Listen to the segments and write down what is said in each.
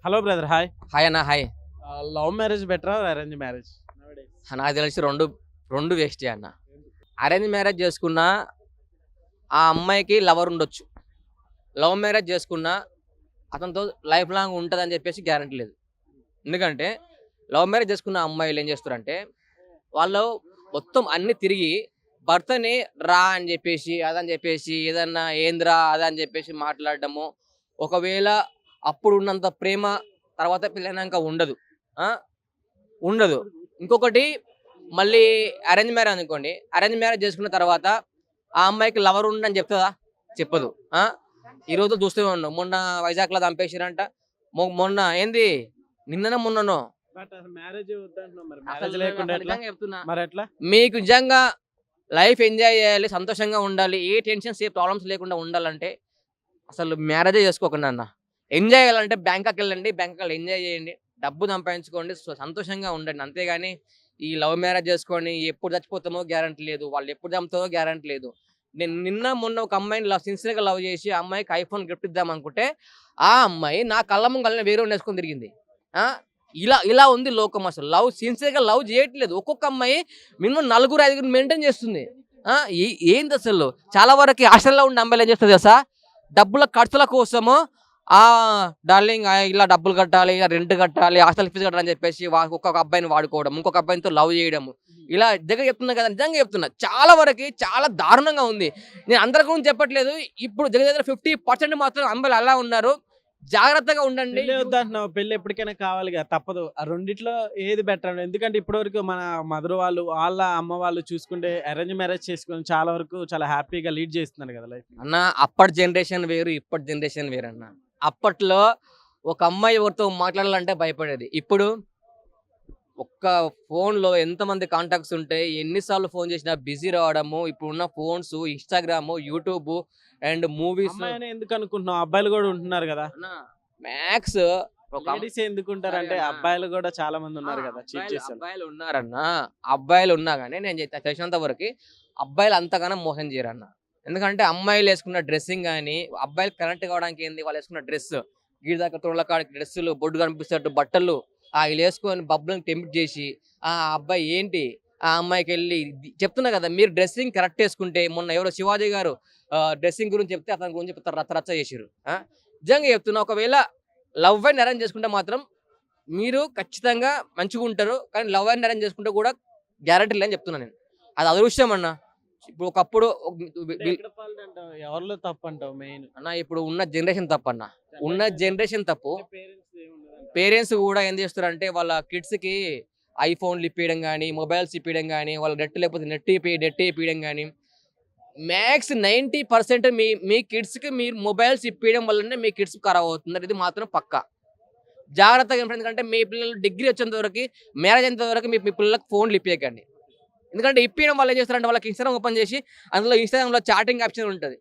Hello brother, hi. Hi అన్న, hi. Love marriage బెటరా, arrange marriage? నాకు తెలిసి రెండు రెండు వేస్టే అన్న. అరేంజ్ మ్యారేజ్ చేసుకున్న ఆ అమ్మాయికి లవర్ ఉండొచ్చు, లవ్ మ్యారేజ్ చేసుకున్న అతనితో లైఫ్ లాంగ్ ఉంటుంది అని చెప్పేసి గ్యారంటీ లేదు. ఎందుకంటే లవ్ మ్యారేజ్ చేసుకున్న అమ్మాయిలు ఏం చేస్తారంటే వాళ్ళు మొత్తం అన్ని తిరిగి భర్తని రా అని చెప్పేసి అదని చెప్పేసి ఏదన్నా ఏంద్రా అదని చెప్పేసి మాట్లాడడము. ఒకవేళ అప్పుడు ఉన్నంత ప్రేమ తర్వాత పెళ్ళైనాక ఉండదు, ఉండదు. ఇంకొకటి మళ్ళీ అరేంజ్ మ్యారేజ్ అనుకోండి, అరేంజ్ మ్యారేజ్ చేసుకున్న తర్వాత ఆ అమ్మాయికి లవర్ ఉండని చెప్తుందా? చెప్పదు. ఈ రోజు చూస్తూ ఉన్నాం, మొన్న వైజాగ్లో చంపేసిరంట. మొన్న ఏంది, నిన్ననే మొన్ననో. చెప్తున్నా, మీకు నిజంగా లైఫ్ ఎంజాయ్ చేయాలి, సంతోషంగా ఉండాలి, ఏ టెన్షన్స్ ఏ ప్రాబ్లమ్స్ లేకుండా ఉండాలంటే అసలు మ్యారేజే చేసుకోకండి అన్న. ఎంజాయ్ చేయాలంటే బ్యాంకాక్ వెళ్ళండి, బ్యాంకాక్ ఎంజాయ్ చేయండి, డబ్బు సంపాదించుకోండి, సంతోషంగా ఉండండి. అంతేగాని ఈ లవ్ మ్యారేజ్ చేసుకొని ఎప్పుడు చచ్చిపోతామో గ్యారంటీ లేదు, వాళ్ళు ఎప్పుడు చంపుతామో గ్యారంటీ లేదు. నేను నిన్న మొన్న ఒక అమ్మాయిని సిన్సియర్గా లవ్ చేసి ఆ అమ్మాయికి ఐఫోన్ గిఫ్ట్ ఇద్దాం అనుకుంటే ఆ అమ్మాయి నా కళ్ళ ముంగల్ని వేరే వేసుకొని తిరిగింది. ఇలా ఉంది లోకం. అసలు లవ్ సిన్సియర్గా లవ్ చేయట్లేదు. ఒక్కొక్క అమ్మాయి మినిమం 4-5 మెయింటైన్ చేస్తుంది. ఏంది అసలు? చాలా వరకు హాస్టల్లో ఉండే అమ్మాయిలు ఏం చేస్తుంది తెలుసా? డబ్బుల ఖర్చుల కోసము డార్లింగ్ ఇలా డబ్బులు కట్టాలి, రెంట్ కట్టాలి, హాస్టల్ ఫీజు కట్టాలని చెప్పేసి ఒక్కొక్క అబ్బాయిని వాడుకోవడం, ఇంకొక అబ్బాయితో లవ్ చేయడం. ఇలా దగ్గర చెప్తున్నా కదా, నిజంగా చెప్తున్నా, చాలా వరకు చాలా దారుణంగా ఉంది. నేను అందరి గురించి చెప్పట్లేదు, ఇప్పుడు దగ్గర 50% మాత్రం అమ్మాయిలు అలా ఉన్నారు. జాగ్రత్తగా ఉండండి. వద్దంటున్నావు, పెళ్లి ఎప్పటికైనా కావాలి కదా, తప్పదు. ఆ రెండిట్లో ఏది బెటర్? ఎందుకంటే ఇప్పటివరకు మన మదర్ వాళ్ళు, వాళ్ళ అమ్మ వాళ్ళు చూసుకుంటే అరేంజ్ మ్యారేజ్ చేసుకుని చాలా వరకు చాలా హ్యాపీగా లీడ్ చేస్తున్నారు కదా లైఫ్. అన్న, అప్పటి జనరేషన్ వేరు, ఇప్పటి జనరేషన్ వేరు అన్న. అప్పట్లో ఒక అమ్మాయి ఎవరితో మాట్లాడాలంటే భయపడేది. ఇప్పుడు ఒక్క ఫోన్లో ఎంతమంది కాంటాక్ట్స్ ఉంటాయి, ఎన్నిసార్లు ఫోన్ చేసినా బిజీ రావడము. ఇప్పుడున్న phones, Instagram, YouTube and movies. ఎందుకు అనుకుంటున్నావు? అబ్బాయిలు కూడా ఉంటున్నారు కదా మ్యాక్స్. ఎందుకు ఉంటారంటే అబ్బాయిలు కూడా చాలా మంది ఉన్నారు కదా, అబ్బాయిలు ఉన్నారన్న. అబ్బాయిలు ఉన్నా కానీ నేను తెలిసినంత వరకు అబ్బాయిలు అంతగానో మోసం చేయరన్న. ఎందుకంటే అమ్మాయిలు వేసుకున్న డ్రెస్సింగ్ కానీ, అబ్బాయిలు కరెక్ట్ కావడానికి ఏంది, వాళ్ళు వేసుకున్న డ్రెస్, గీడి దాకా తోళ్ళ కాడికి డ్రెస్సులు, బొడ్డు కనిపిస్తట్టు బట్టలు, వీళ్ళు వేసుకొని బబ్బులను టెంప్ట్ చేసి ఆ అబ్బాయి ఏంటి ఆ అమ్మాయికి వెళ్ళి చెప్తున్నా కదా, మీరు డ్రెస్సింగ్ కరెక్ట్ వేసుకుంటే, మొన్న ఎవరో శివాజీ గారు డ్రెస్సింగ్ గురించి చెప్తే అతని గురించి రచ్చ చేసారు. నిజంగా చెప్తున్నా, ఒకవేళ లవ్ అండ్ అరేంజ్ చేసుకుంటే మాత్రం మీరు ఖచ్చితంగా మంచిగా ఉంటారు. కానీ లవ్ అండ్ అరేంజ్ చేసుకుంటే కూడా గ్యారంటీ లేదని చెప్తున్నా నేను. అది అదృష్టం అన్న. ఇప్పుడు ఒకప్పుడు ఎవరిలో తప్పు అంటావు మెయిన్ అన్న? ఇప్పుడు ఉన్న జనరేషన్ తప్పు అన్న, ఉన్న జనరేషన్ తప్పు. పేరెంట్స్ కూడా ఏం చేస్తారంటే వాళ్ళ కిడ్స్కి ఐఫోన్లు ఇప్పించడం కానీ, మొబైల్స్ ఇప్పించడం కానీ, వాళ్ళ నెట్ లేకపోతే నెట్ ఇప్పించడం కానీ, మ్యాక్స్ 90% మీ కిడ్స్కి మీరు మొబైల్స్ ఇప్పించడం వల్లనే మీ కిడ్స్ ఖరాబ్ అవుతున్నారు. ఇది మాత్రం పక్కా. జాగ్రత్తగా. ఎందుకంటే మీ పిల్లలు డిగ్రీ వచ్చేంత వరకు, మ్యారేజ్ అయ్యేంత వరకు మీ పిల్లలకు ఫోన్లు ఇప్పించకండి. ఎందుకంటే ఇప్పించడం వల్ల ఏం చేస్తారంటే వాళ్ళకి ఇన్స్టాగ్రామ్ ఓపెన్ చేసి అందులో ఇన్స్టాగ్రామ్లో చాటింగ్ ఆప్షన్ ఉంటుంది.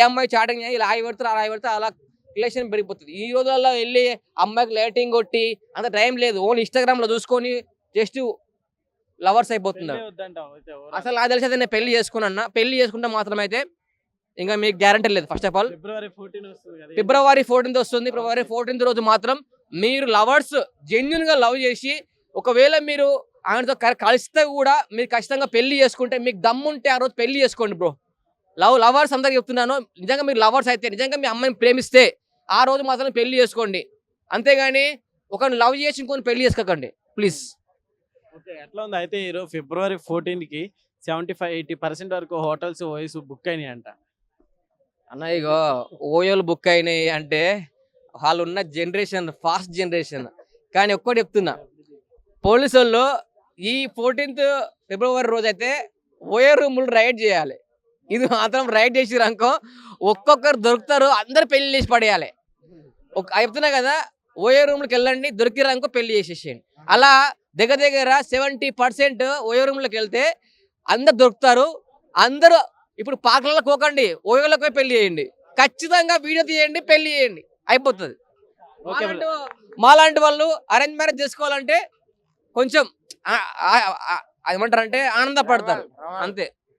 అమ్మాయి చాటింగ్ ఇలా పెడతారు, అలా పెడతారు, అలా రిలేషన్ పెరిగిపోతుంది. ఈ రోజుల్లో వెళ్ళి అమ్మాయికి లేటింగ్ కొట్టి అంత టైం లేదు. ఓన్లీ ఇన్స్టాగ్రామ్లో చూసుకొని జస్ట్ లవర్స్ అయిపోతున్నారు. అసలు నాకు తెలిసి అయితే నేను పెళ్లి చేసుకున్నా. పెళ్లి చేసుకుంటే మాత్రం అయితే ఇంకా మీకు గ్యారంటీ లేదు. ఫస్ట్ ఆఫ్ ఆల్ ఫిబ్రవరి 14 వస్తుంది. ఫిబ్రవరి 14 రోజు మాత్రం మీరు లవర్స్ జెన్యున్గా లవ్ చేసి, ఒకవేళ మీరు ఆయనతో కలిస్తే కూడా మీరు ఖచ్చితంగా పెళ్లి చేసుకుంటే, మీకు దమ్ముంటే ఆ రోజు పెళ్లి చేసుకోండి బ్రో. లవర్స్ అందరికి చెప్తున్నాను, నిజంగా మీరు లవర్స్ అయితే, నిజంగా మీ అమ్మాయిని ప్రేమిస్తే ఆ రోజు మాత్రం పెళ్లి చేసుకోండి. అంతేగాని ఒకరిని లవ్ చేసి ఇంకొని పెళ్లి చేసుకోకండి ప్లీజ్. ఓకే, ఎట్లా ఉంది అయితే ఈరోజు ఫిబ్రవరి 14కి 75-80% వరకు హోటల్స్ ఓఎస్ బుక్ అయినాయి అంట అన్న. ఇగో ఓయోలు బుక్ అయినాయి అంటే వాళ్ళు ఉన్న జనరేషన్ ఫాస్ట్ జనరేషన్. కానీ ఒక్కటి చెప్తున్నా, పోలీసు వాళ్ళు ఈ 14th ఫిబ్రవరి రోజు అయితే ఓయో రూములు రైడ్ చేయాలి. ఇది మాత్రం రైడ్ చేసిరు అనుకో, ఒక్కొక్కరు దొరుకుతారు, అందరు పెళ్లి చేసి పడేయాలి. చెప్తున్నా కదా, ఓయో రూమ్కి వెళ్ళండి, దొరికిరు అనుకో పెళ్లి చేసేసేయండి. అలా దగ్గర 70% ఓయో రూమ్లోకి వెళ్తే అందరు దొరుకుతారు. అందరూ ఇప్పుడు పార్కులలో పోకండి, ఓయోలోకి పోయి పెళ్లి చేయండి. ఖచ్చితంగా వీడియో తీయండి, పెళ్లి చేయండి, అయిపోతుంది. మాలాంటి వాళ్ళు అరేంజ్ మ్యారేజ్ చేసుకోవాలంటే కొంచెం ఏమంటారంటే ఆనందపడతారు అంతే.